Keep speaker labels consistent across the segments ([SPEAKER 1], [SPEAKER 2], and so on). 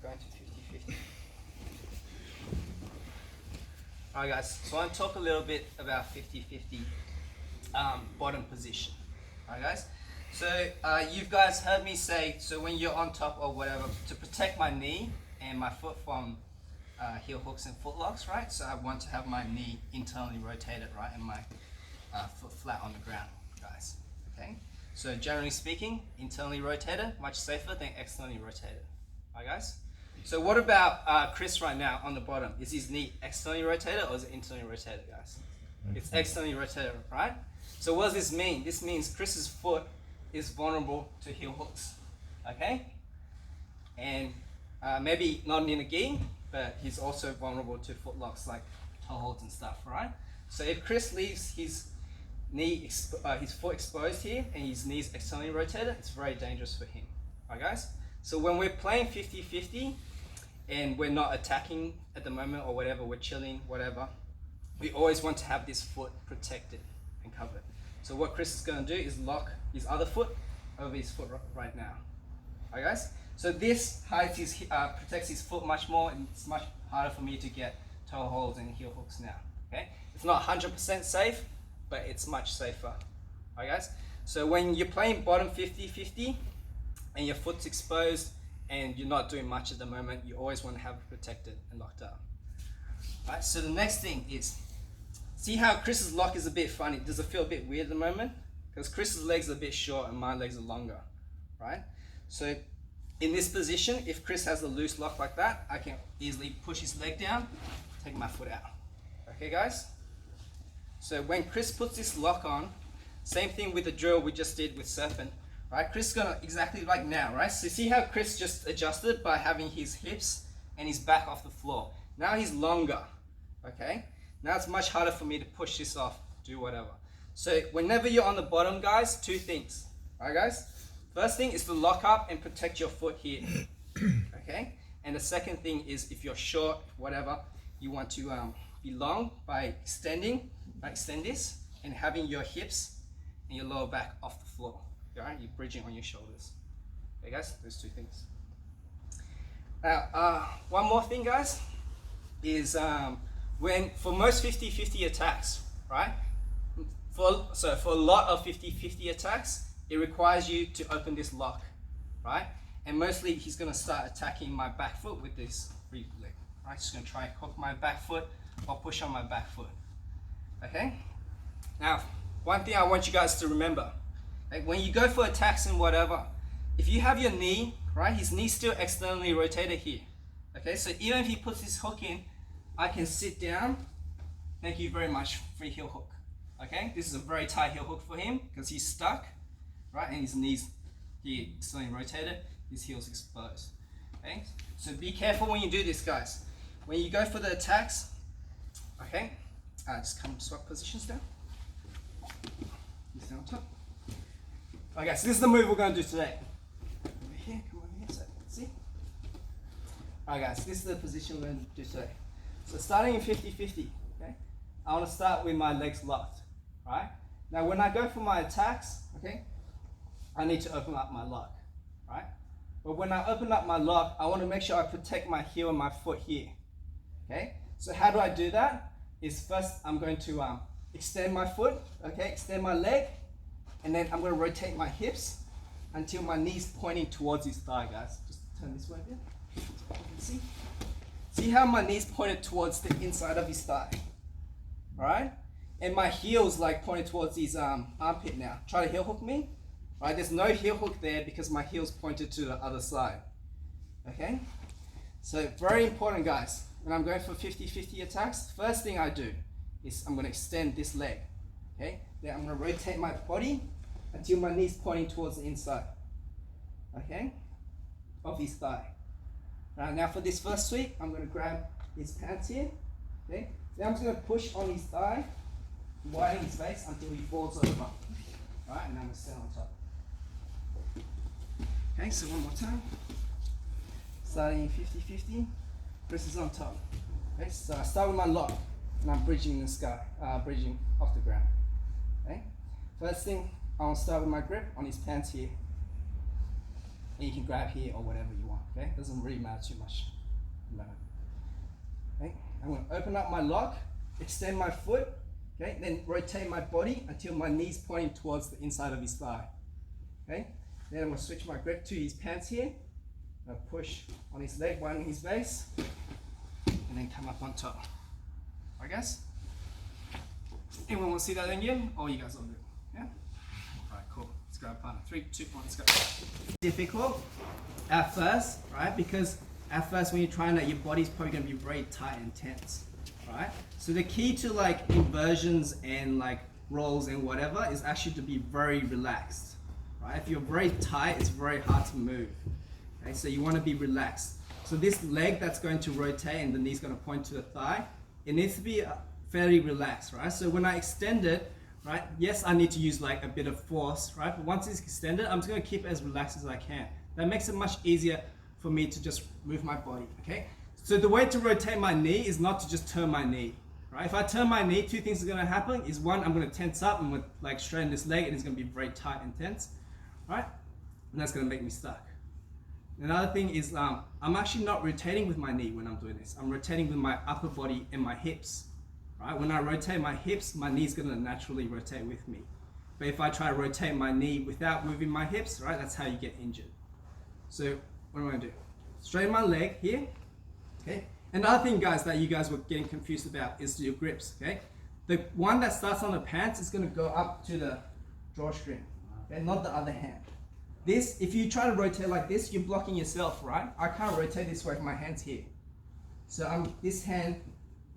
[SPEAKER 1] going to 50-50. Alright guys, so I want to talk a little bit about 50-50 bottom position. Alright guys, so you guys heard me say, so when you're on top or whatever, to protect my knee and my foot from heel hooks and foot locks, right? So I want to have my knee internally rotated, right, and my foot flat on the ground, guys. Okay. So generally speaking, internally rotated, much safer than externally rotated. Alright guys. So what about Chris right now on the bottom? Is his knee externally rotated or is it internally rotated, guys? It's externally rotated, right? So what does this mean? This means Chris's foot is vulnerable to heel hooks, okay? And maybe not in a gi, but he's also vulnerable to foot locks like toe holds and stuff, right? So if Chris leaves his his foot exposed here and his knees externally rotated, it's very dangerous for him, alright guys? So when we're playing 50-50 and we're not attacking at the moment or whatever, we're chilling, whatever, we always want to have this foot protected and covered. So what Chris is going to do is lock his other foot over his foot right now. Alright guys? So this hides his, protects his foot much more, and it's much harder for me to get toe holds and heel hooks now. Okay? It's not 100% safe, but it's much safer. Alright guys? So when you're playing bottom 50-50 and your foot's exposed and you're not doing much at the moment, you always want to have it protected and locked up. Alright, so the next thing is, see how Chris's lock is a bit funny? Does it feel a bit weird at the moment? Because Chris's legs are a bit short and my legs are longer, right? So in this position, if Chris has a loose lock like that, I can easily push his leg down, take my foot out. Okay guys? So when Chris puts this lock on, same thing with the drill we just did with Serpent, right? Chris is gonna, exactly like now, right? So see how Chris just adjusted by having his hips and his back off the floor. Now he's longer, okay? Now it's much harder for me to push this off, do whatever. So whenever you're on the bottom, guys, two things, alright guys? First thing is to lock up and protect your foot here, okay? And the second thing is if you're short, whatever, you want to be long by extending, extend this, and having your hips and your lower back off the floor, alright? You're bridging on your shoulders, okay guys? Those two things. Now, one more thing, guys, is when, for most 50-50 attacks, right? So for a lot of 50-50 attacks, it requires you to open this lock, right? And mostly he's gonna start attacking my back foot with this free leg, right? Just gonna try and hook my back foot or push on my back foot, okay? Now, one thing I want you guys to remember, like when you go for attacks and whatever, if you have your knee, right? His knee's still externally rotated here, okay? So even if he puts his hook in, I can sit down, thank you very much, free heel hook. Okay, this is a very tight heel hook for him because he's stuck, right? And his knees here externally rotated, his heel's exposed. Okay, so be careful when you do this, guys. When you go for the attacks, okay, just come swap positions down. This down on top. Okay, so this is the move we're going to do today. Over here, come over here, so see? Alright, guys, this is the position we're going to do today. So starting in 50-50, okay, I want to start with my legs locked. Right? Now when I go for my attacks, okay, I need to open up my lock, right? But when I open up my lock, I want to make sure I protect my heel and my foot here, okay? So how do I do that? Is first I'm going to extend my foot, okay, extend my leg, and then I'm going to rotate my hips until my knee's pointing towards his thigh, guys. Just turn this way a bit. You can see? See how my knee's pointed towards the inside of his thigh, all right? And my heel's like pointed towards his armpit now. Try to heel hook me, right? There's no heel hook there because my heel's pointed to the other side, okay? So very important, guys. When I'm going for 50-50 attacks, first thing I do is I'm gonna extend this leg, okay? Then I'm gonna rotate my body until my knee's pointing towards the inside, okay? Of his thigh. Right, now for this first sweep, I'm gonna grab his pants here, okay? Then I'm just gonna push on his thigh, widen his face until he falls over. Alright, and I'm going to stand on top. Okay, so one more time. Starting in 50-50, Chris is on top. Okay, so I start with my lock, and I'm bridging the sky, bridging off the ground. Okay, first thing, I want to start with my grip on his pants here. And you can grab here or whatever you want, okay? doesn't really matter too much. No. Okay, I'm going to open up my lock, extend my foot, okay, then rotate my body until my knee's pointing towards the inside of his thigh. Okay, then I'm going to switch my grip to his pants here. I'm going to push on his leg, widen his base, and then come up on top. I guess. Anyone want to see that again? Or you guys all do? Yeah? Alright, cool. Let's go, partner. 3, 2, 1, let's go. Difficult at first, right? Because at first when you're trying that, your body's probably going to be very tight and tense, right? So the key to like inversions and like rolls and whatever is actually to be very relaxed, right? If you're very tight, it's very hard to move. Okay, so you want to be relaxed. So this leg that's going to rotate and the knee's going to point to the thigh, it needs to be fairly relaxed, right? So when I extend it, right, yes, I need to use like a bit of force, right? But once it's extended, I'm just going to keep it as relaxed as I can. That makes it much easier for me to just move my body, okay? So the way to rotate my knee is not to just turn my knee, right? If I turn my knee, two things are going to happen. Is one, I'm going to tense up and like straighten this leg and it's going to be very tight and tense, right? And that's going to make me stuck. Another thing is I'm actually not rotating with my knee when I'm doing this. I'm rotating with my upper body and my hips, right? When I rotate my hips, my knee's going to naturally rotate with me. But if I try to rotate my knee without moving my hips, right, that's how you get injured. So what am I going to do? Straighten my leg here, okay? Another thing, guys, that you guys were getting confused about is your grips, okay? The one that starts on the pants is going to go up to the drawstring, okay? Not the other hand. This, if you try to rotate like this, you're blocking yourself, right? I can't rotate this way with my hands here. So this hand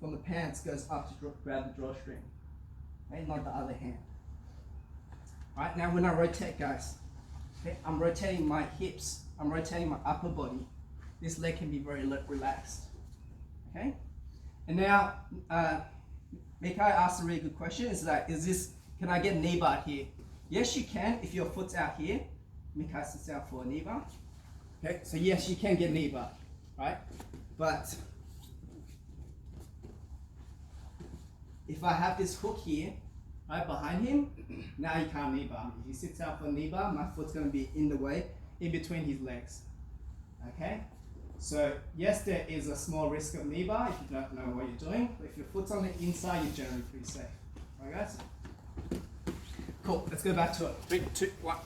[SPEAKER 1] from the pants goes up to grab the drawstring, okay? Not the other hand. Right, now when I rotate, guys, okay, I'm rotating my hips, I'm rotating my upper body. This leg can be very relaxed, okay? And now, Mikai asked a really good question, can I get knee bar here? Yes, you can if your foot's out here. Mikai sits out for a knee bar. Okay, so yes, you can get knee bar, right? But if I have this hook here, right behind him, now you can't knee bar. If he sits out for a knee bar, my foot's going to be in the way, in between his legs. Okay? So yes, there is a small risk of knee bar if you don't know what you're doing. But if your foot's on the inside, you're generally pretty safe. Alright, guys? Cool. Let's go back to it. 3, 2, 1.